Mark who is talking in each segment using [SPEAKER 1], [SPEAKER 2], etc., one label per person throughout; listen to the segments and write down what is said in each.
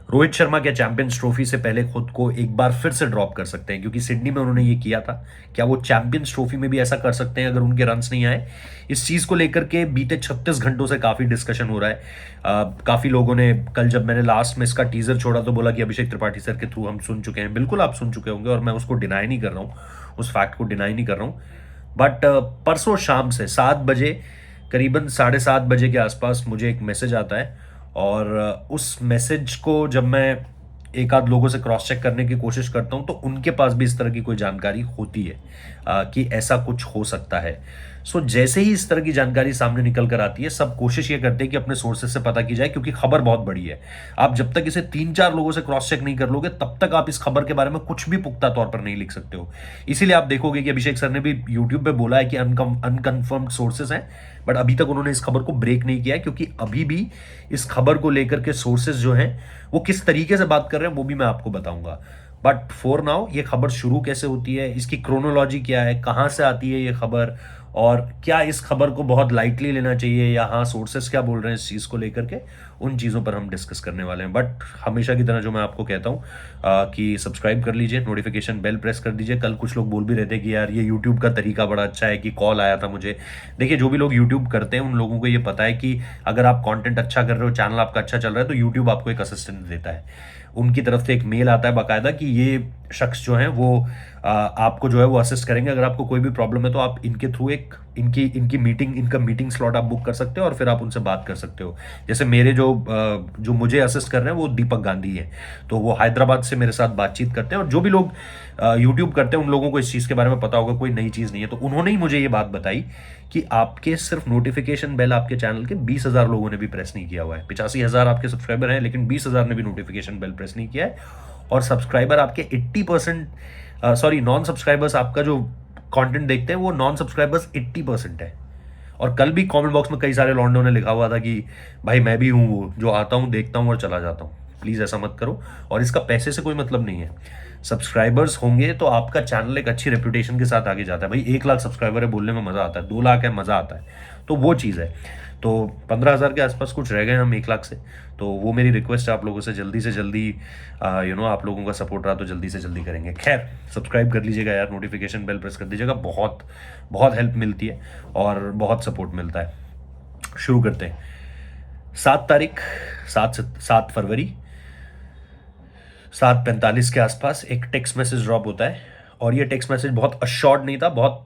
[SPEAKER 1] रोहित शर्मा क्या champions trophy से पहले खुद को एक बार फिर से ड्रॉप कर सकते हैं? क्योंकि सिडनी में उन्होंने ये किया था। क्या वो चैंपियंस ट्रॉफी में भी ऐसा कर सकते हैं अगर उनके रन्स नहीं आए? इस चीज को लेकर के बीते 36 घंटों से काफी डिस्कशन हो रहा है। काफी लोगों ने, कल जब मैंने लास्ट में इसका टीजर छोड़ा तो बोला कि अभिषेक त्रिपाठी सर के थ्रू हम सुन चुके हैं। बिल्कुल आप सुन चुके होंगे और मैं उसको डिनाई नहीं कर रहा हूँ, उस फैक्ट को डिनाई नहीं कर रहा हूँ। बट परसों शाम से 7 बजे, करीबन 7:30 बजे के आसपास मुझे एक मैसेज आता है। और उस मैसेज को जब मैं एक आध लोगों से क्रॉस चेक करने की कोशिश करता हूं तो उनके पास भी इस तरह की कोई जानकारी होती है कि ऐसा कुछ हो सकता है। सो जैसे ही इस तरह की जानकारी सामने निकल कर आती है, सब कोशिश ये करते हैं कि अपने सोर्सेज से पता की जाए, क्योंकि खबर बहुत बड़ी है। आप जब तक इसे 3-4 लोगों से क्रॉस चेक नहीं कर लोगे तब तक आप इस खबर के बारे में कुछ भी पुख्ता तौर पर नहीं लिख सकते हो। इसीलिए आप देखोगे कि अभिषेक सर ने भी यूट्यूब पे बोला है कि अनकंफर्म्ड सोर्सेज हैं, बट अभी तक उन्होंने इस खबर को ब्रेक नहीं किया है, क्योंकि अभी भी इस खबर को लेकर के सोर्सेज जो हैं वो किस तरीके से बात कर रहे हैं वो भी मैं आपको बताऊंगा। बट फॉर नाउ ये खबर शुरू कैसे होती है, इसकी क्रोनोलॉजी क्या है, कहां से आती है ये खबर, और क्या इस खबर को बहुत लाइटली लेना चाहिए, या हाँ सोर्सेस क्या बोल रहे हैं इस चीज़ को लेकर के, उन चीज़ों पर हम डिस्कस करने वाले हैं। बट हमेशा की तरह जो मैं आपको कहता हूँ कि सब्सक्राइब कर लीजिए, नोटिफिकेशन बेल प्रेस कर दीजिए। कल कुछ लोग बोल भी रहे थे कि यार ये यूट्यूब का तरीका बड़ा अच्छा है, कि कॉल आया था मुझे। देखिए, जो भी लोग यूट्यूब करते हैं उन लोगों को ये पता है कि अगर आप कंटेंट अच्छा कर रहे हो, चैनल आपका अच्छा चल रहा है, तो यूट्यूब आपको एक असिस्टेंट देता है। उनकी तरफ से एक मेल आता है बाकायदा कि ये शख्स जो है वो आपको जो है वो असिस्ट करेंगे। अगर आपको कोई भी प्रॉब्लम है तो आप इनके थ्रू एक इनका मीटिंग स्लॉट आप बुक कर सकते हो और फिर आप उनसे बात कर सकते हो। जैसे मेरे जो मुझे असिस्ट कर रहे हैं वो दीपक गांधी है, तो वो हैदराबाद से मेरे साथ बातचीत करते हैं। और जो भी लोग यूट्यूब करते हैं उन लोगों को इस चीज़ के बारे में पता होगा, कोई नई चीज़ नहीं है। तो उन्होंने ही मुझे ये बात बताई कि आपके सिर्फ नोटिफिकेशन बेल आपके चैनल के 20,000 लोगों ने भी प्रेस नहीं किया हुआ है। 85,000 आपके सब्सक्राइबर हैं, लेकिन 20,000 ने भी नोटिफिकेशन बेल प्रेस नहीं किया है। और सब्सक्राइबर आपके 80%, सॉरी, नॉन सब्सक्राइबर्स आपका जो कंटेंट देखते हैं वो नॉन सब्सक्राइबर्स 80% है। और कल भी कमेंट बॉक्स में कई सारे लॉन्डो ने लिखा हुआ था कि भाई मैं भी हूँ वो जो आता हूँ, देखता हूँ और चला जाता हूँ। प्लीज़ ऐसा मत करो। और इसका पैसे से कोई मतलब नहीं है। सब्सक्राइबर्स होंगे तो आपका चैनल एक अच्छी रेपुटेशन के साथ आगे जाता है। भाई 1 लाख सब्सक्राइबर है, बोलने में मज़ा आता है। 2 लाख है, मज़ा आता है। तो वो चीज़ है। तो 15,000 के आसपास कुछ रह गए हम 1 लाख से। तो वो मेरी रिक्वेस्ट है आप लोगों से, जल्दी से जल्दी आप लोगों का सपोर्ट रहा तो जल्दी से जल्दी करेंगे। खैर, सब्सक्राइब कर लीजिएगा यार, नोटिफिकेशन बेल प्रेस कर दीजिएगा। बहुत बहुत हेल्प मिलती है और बहुत सपोर्ट मिलता है। शुरू करते हैं। 7 तारीख, 7 फरवरी, 7:45 के आसपास एक टेक्स्ट मैसेज ड्रॉप होता है। और ये टेक्स्ट मैसेज बहुत अश्योर्ड नहीं था, बहुत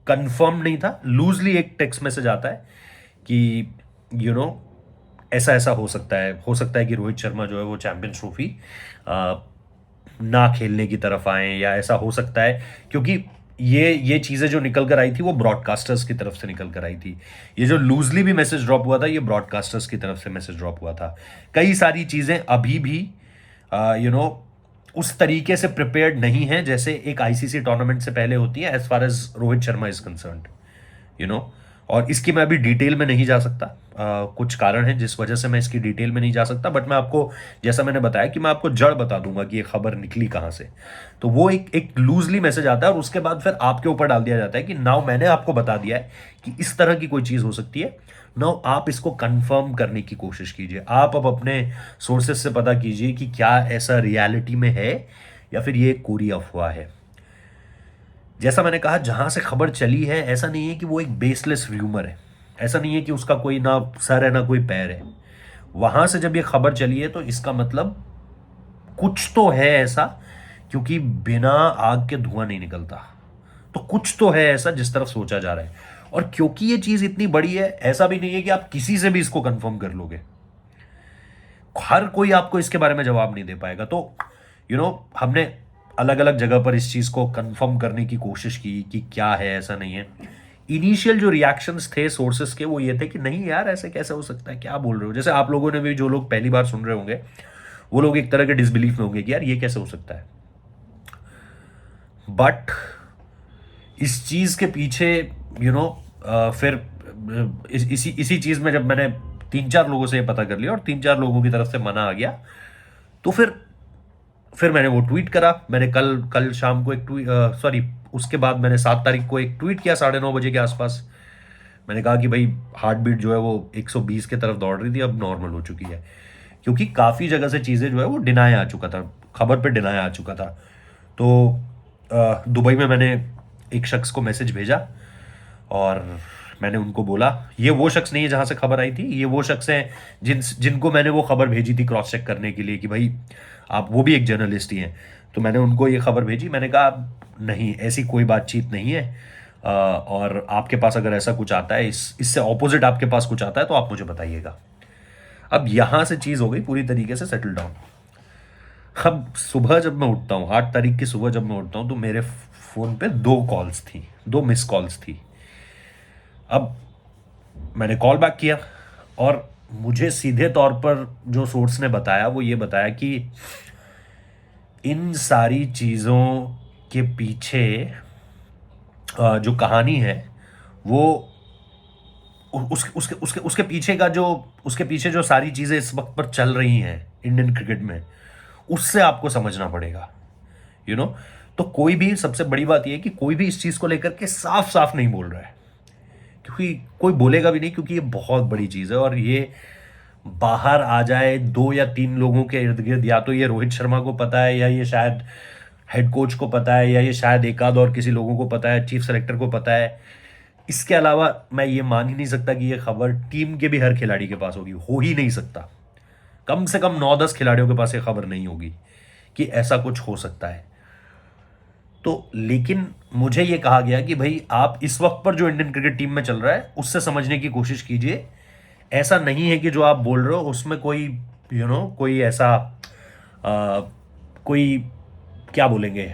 [SPEAKER 1] कंफर्म नहीं था, लूजली एक टेक्स्ट मैसेज आता है कि यू नो ऐसा ऐसा हो सकता है कि रोहित शर्मा जो है वो चैंपियंस ट्रॉफी ना खेलने की तरफ आए, या ऐसा हो सकता है। क्योंकि ये चीज़ें जो निकल कर आई थी वो ब्रॉडकास्टर्स की तरफ से निकल कर आई थी। ये जो लूजली भी मैसेज ड्रॉप हुआ था ये ब्रॉडकास्टर्स की तरफ से मैसेज ड्रॉप हुआ था। कई सारी चीज़ें अभी भी उस तरीके से प्रिपेयर्ड नहीं है जैसे एक आईसीसी टूर्नामेंट से पहले होती है, as far as Rohit Sharma is concerned. You know और इसकी मैं अभी डिटेल में नहीं जा सकता। कुछ कारण है जिस वजह से मैं इसकी डिटेल में नहीं जा सकता। बट मैं आपको, जैसा मैंने बताया, कि मैं आपको जड़ बता दूंगा कि ये खबर निकली कहां से। तो वो एक लूजली मैसेज आता है और उसके बाद फिर आपके ऊपर डाल दिया जाता है कि नाउ मैंने आपको बता दिया है कि इस तरह की कोई चीज हो सकती है। नाउ आप इसको कंफर्म करने की कोशिश कीजिए। आप अब अपने सोर्सेस से पता कीजिए कि क्या ऐसा रियलिटी में है या फिर ये कोरी अफवाह है। जैसा मैंने कहा, जहां से खबर चली है ऐसा नहीं है कि वो एक बेसलेस र्यूमर है। ऐसा नहीं है कि उसका कोई ना सर है ना कोई पैर है। वहां से जब ये खबर चली है तो इसका मतलब कुछ तो है ऐसा, क्योंकि बिना आग के धुआं नहीं निकलता। तो कुछ तो है ऐसा जिस तरफ सोचा जा रहा है। और क्योंकि ये चीज इतनी बड़ी है, ऐसा भी नहीं है कि आप किसी से भी इसको कंफर्म कर लोगे। हर कोई आपको इसके बारे में जवाब नहीं दे पाएगा। तो हमने अलग अलग जगह पर इस चीज को कंफर्म करने की कोशिश की कि क्या है, ऐसा नहीं है। इनिशियल जो रिएक्शंस थे सोर्सेस के वो ये थे कि नहीं यार ऐसे कैसे हो सकता है, क्या बोल रहे हो। जैसे आप लोगों ने भी, जो लोग पहली बार सुन रहे होंगे वो लोग एक तरह के डिसबिलीफ में होंगे कि यार ये कैसे हो सकता है। बट इस चीज के पीछे फिर इसी चीज में जब मैंने 3-4 लोगों से ये पता कर लिया और 3-4 लोगों की तरफ से मना आ गया, तो फिर मैंने वो ट्वीट करा। मैंने कल शाम को एक ट्वीट, सॉरी, उसके बाद मैंने 7 तारीख को एक ट्वीट किया 9:30 बजे के आसपास। मैंने कहा कि भाई हार्ट बीट जो है वो 120 की तरफ दौड़ रही थी, अब नॉर्मल हो चुकी है। क्योंकि काफ़ी जगह से चीज़ें जो है वो डिनाई आ चुका था, खबर पे डिनाई आ चुका था। तो दुबई में मैंने एक शख्स को मैसेज भेजा और मैंने उनको बोला, ये वो शख्स नहीं है जहाँ से खबर आई थी, ये वो शख्स हैं जिनको मैंने वो खबर भेजी थी क्रॉस चेक करने के लिए कि भाई आप वो भी एक जर्नलिस्ट ही हैं। तो मैंने उनको ये खबर भेजी, मैंने कहा नहीं ऐसी कोई बातचीत नहीं है, और आपके पास अगर ऐसा कुछ आता है, इससे ऑपोजिट आपके पास कुछ आता है तो आप मुझे बताइएगा। अब यहाँ से चीज़ हो गई पूरी तरीके से सेटल डाउन। अब सुबह जब मैं उठता हूँ, 8 तारीख की सुबह जब मैं उठता हूँ, तो मेरे फ़ोन पे 2 कॉल्स थी, 2 मिस कॉल्स थी। अब मैंने कॉल बैक किया और मुझे सीधे तौर पर जो सोर्स ने बताया वो ये बताया कि इन सारी चीज़ों के पीछे जो कहानी है वो उसके पीछे का जो उसके पीछे जो सारी चीज़ें इस वक्त पर चल रही हैं इंडियन क्रिकेट में, उससे आपको समझना पड़ेगा, यू नो। तो कोई भी, सबसे बड़ी बात यह है कि कोई भी इस चीज़ को लेकर के साफ साफ नहीं बोल रहा है, क्योंकि कोई बोलेगा भी नहीं, क्योंकि ये बहुत बड़ी चीज़ है और ये बाहर आ जाए 2 या 3 लोगों के इर्द गिर्द, या तो ये रोहित शर्मा को पता है, या ये शायद हेड कोच को पता है, या ये शायद एक आध और किसी लोगों को पता है, चीफ सेलेक्टर को पता है। इसके अलावा मैं ये मान ही नहीं सकता कि ये खबर टीम के भी हर खिलाड़ी के पास होगी, हो ही नहीं सकता। कम से कम 9-10 खिलाड़ियों के पास ये खबर नहीं होगी कि ऐसा कुछ हो सकता है। तो लेकिन मुझे ये कहा गया कि भाई आप इस वक्त पर जो इंडियन क्रिकेट टीम में चल रहा है उससे समझने की कोशिश कीजिए। ऐसा नहीं है कि जो आप बोल रहे हो उसमें कोई कोई ऐसा कोई क्या बोलेंगे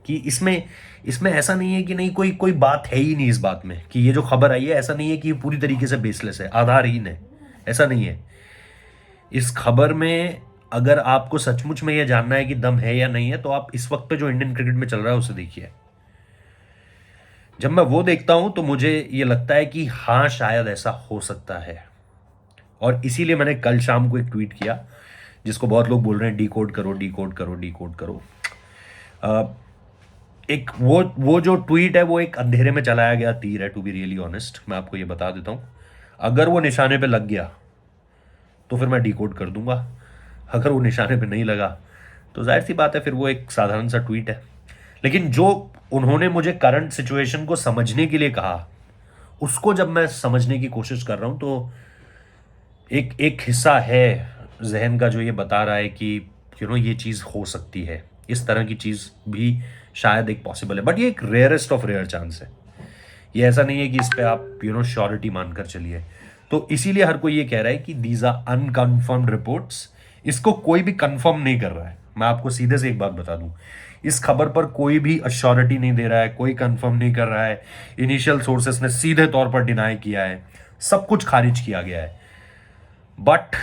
[SPEAKER 1] कि इसमें इसमें ऐसा नहीं है कि नहीं, कोई कोई बात है ही नहीं इस बात में कि ये जो खबर आई है, ऐसा नहीं है कि ये पूरी तरीके से बेसलेस है, आधारहीन है, ऐसा नहीं है। इस खबर में अगर आपको सचमुच में यह जानना है कि दम है या नहीं है, तो आप इस वक्त पे जो इंडियन क्रिकेट में चल रहा है उसे देखिए। जब मैं वो देखता हूं तो मुझे ये लगता है कि हाँ शायद ऐसा हो सकता है, और इसीलिए मैंने कल शाम को एक ट्वीट किया जिसको बहुत लोग बोल रहे हैं डिकोड करो डिकोड करो डिकोड करो। एक वो जो ट्वीट है वो एक अंधेरे में चलाया गया तीर है, टू बी रियली ऑनेस्ट। मैं आपको ये बता देता हूं, अगर वो निशाने पे लग गया तो फिर मैं डिकोड कर दूंगा, अगर वो निशाने पे नहीं लगा तो जाहिर सी बात है फिर वो एक साधारण सा ट्वीट है। लेकिन जो उन्होंने मुझे करंट सिचुएशन को समझने के लिए कहा, उसको जब मैं समझने की कोशिश कर रहा हूं तो एक एक हिस्सा है जहन का जो ये बता रहा है कि ये चीज़ हो सकती है, इस तरह की चीज़ भी शायद एक पॉसिबल है, बट ये एक रेयरेस्ट ऑफ रेयर चांस है। ये ऐसा नहीं है कि इस पे आप श्योरिटी मानकर चलिए। तो इसीलिए हर कोई ये कह रहा है कि दीज आर अनकन्फर्म्ड रिपोर्ट्स। इसको कोई भी कंफर्म नहीं कर रहा है। मैं आपको सीधे से एक बात बता दूं, इस खबर पर कोई भी अश्योरिटी नहीं दे रहा है, कोई कंफर्म नहीं कर रहा है। इनिशियल सोर्सेस ने सीधे तौर पर डिनाई किया है, सब कुछ खारिज किया गया है। बट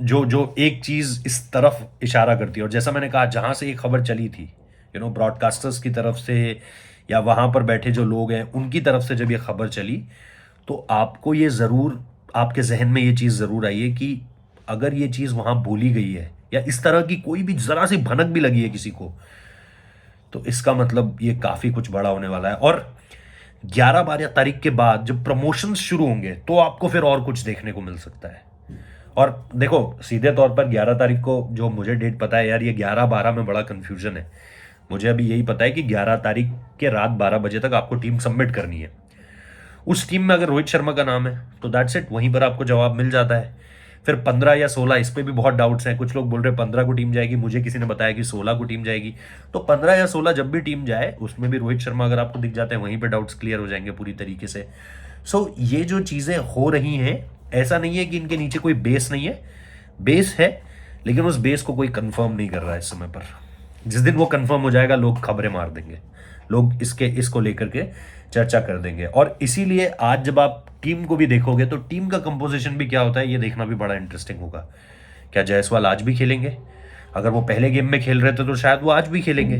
[SPEAKER 1] जो जो एक चीज इस तरफ इशारा करती है, और जैसा मैंने कहा जहां से ये खबर चली थी, ब्रॉडकास्टर्स की तरफ से या वहां पर बैठे जो लोग हैं उनकी तरफ से जब ये खबर चली, तो आपको ये जरूर, आपके जहन में ये चीज जरूर आई है कि अगर ये चीज वहां बोली गई है या इस तरह की कोई भी जरा सी भनक भी लगी है किसी को, तो इसका मतलब ये काफी कुछ बड़ा होने वाला है। और 11-12 तारीख के बाद जब प्रमोशंस शुरू होंगे तो आपको फिर और कुछ देखने को मिल सकता है। और देखो सीधे तौर पर 11 तारीख को जो मुझे डेट पता है यार, ये 11-12 में बड़ा कंफ्यूजन है। मुझे अभी यही पता है कि 11 तारीख के रात 12 बजे तक आपको टीम सबमिट करनी है। उस टीम में अगर रोहित शर्मा का नाम है तो दैट्स इट, वहीं पर आपको जवाब मिल जाता है। फिर 15 या 16, इस पर भी बहुत डाउट्स हैं। कुछ लोग बोल रहे हैं 15 को टीम जाएगी, मुझे किसी ने बताया कि 16 को टीम जाएगी। तो 15 या 16 जब भी टीम जाए उसमें भी रोहित शर्मा अगर आपको दिख जाते हैं, वहीं पर डाउट्स क्लियर हो जाएंगे पूरी तरीके से। सो ये जो चीज़ें हो रही हैं, ऐसा नहीं है कि इनके नीचे कोई बेस नहीं है, बेस है, लेकिन उस बेस को कोई कंफर्म नहीं कर रहा है इस समय पर। जिस दिन वो कंफर्म हो जाएगा लोग खबरें मार देंगे, लोग इसको लेकर के चर्चा कर देंगे। और इसीलिए आज जब आप टीम को भी देखोगे तो टीम का कंपोजिशन भी क्या होता है ये देखना भी बड़ा इंटरेस्टिंग होगा। क्या जायसवाल आज भी खेलेंगे? अगर वो पहले गेम में खेल रहे थे तो शायद वो आज भी खेलेंगे,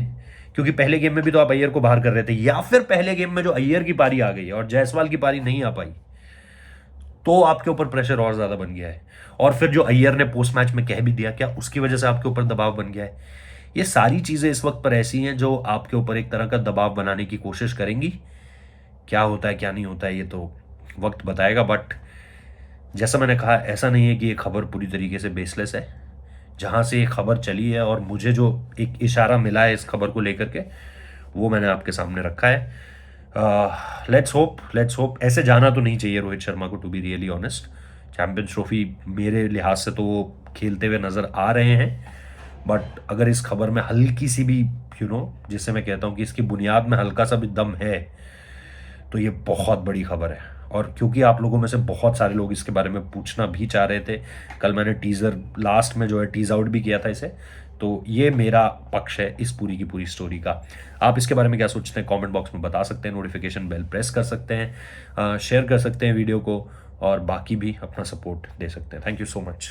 [SPEAKER 1] क्योंकि पहले गेम में भी तो आप अय्यर को बाहर कर रहे थे। या फिर पहले गेम में जो अय्यर की पारी आ गई है और जायसवाल की पारी नहीं आ पाई, तो आपके ऊपर प्रेशर और ज्यादा बन गया है। और फिर जो अय्यर ने पोस्ट मैच में कह भी दिया, क्या उसकी वजह से आपके ऊपर दबाव बन गया है? ये सारी चीजें इस वक्त पर ऐसी हैं जो आपके ऊपर एक तरह का दबाव बनाने की कोशिश करेंगी। क्या होता है क्या नहीं होता है ये तो वक्त बताएगा, बट जैसा मैंने कहा, ऐसा नहीं है कि ये खबर पूरी तरीके से बेसलेस है। जहाँ से ये खबर चली है और मुझे जो एक इशारा मिला है इस खबर को लेकर के, वो मैंने आपके सामने रखा है। लेट्स होप ऐसे जाना तो नहीं चाहिए रोहित शर्मा को, to be really honest. Champions Trophy मेरे लिहाज से तो वो खेलते हुए नज़र आ रहे हैं, बट अगर इस खबर में हल्की सी भी जिससे मैं कहता हूँ कि इसकी बुनियाद में हल्का सा भी दम है, तो ये बहुत बड़ी खबर है। और क्योंकि आप लोगों में से बहुत सारे लोग इसके बारे में पूछना भी चाह रहे थे, कल मैंने टीज़र लास्ट में जो है टीज आउट भी किया था इसे, तो ये मेरा पक्ष है इस पूरी की पूरी स्टोरी का। आप इसके बारे में क्या सोचते हैं कमेंट बॉक्स में बता सकते हैं, नोटिफिकेशन बेल प्रेस कर सकते हैं, शेयर कर सकते हैं वीडियो को, और बाकी भी अपना सपोर्ट दे सकते हैं। Thank you so much.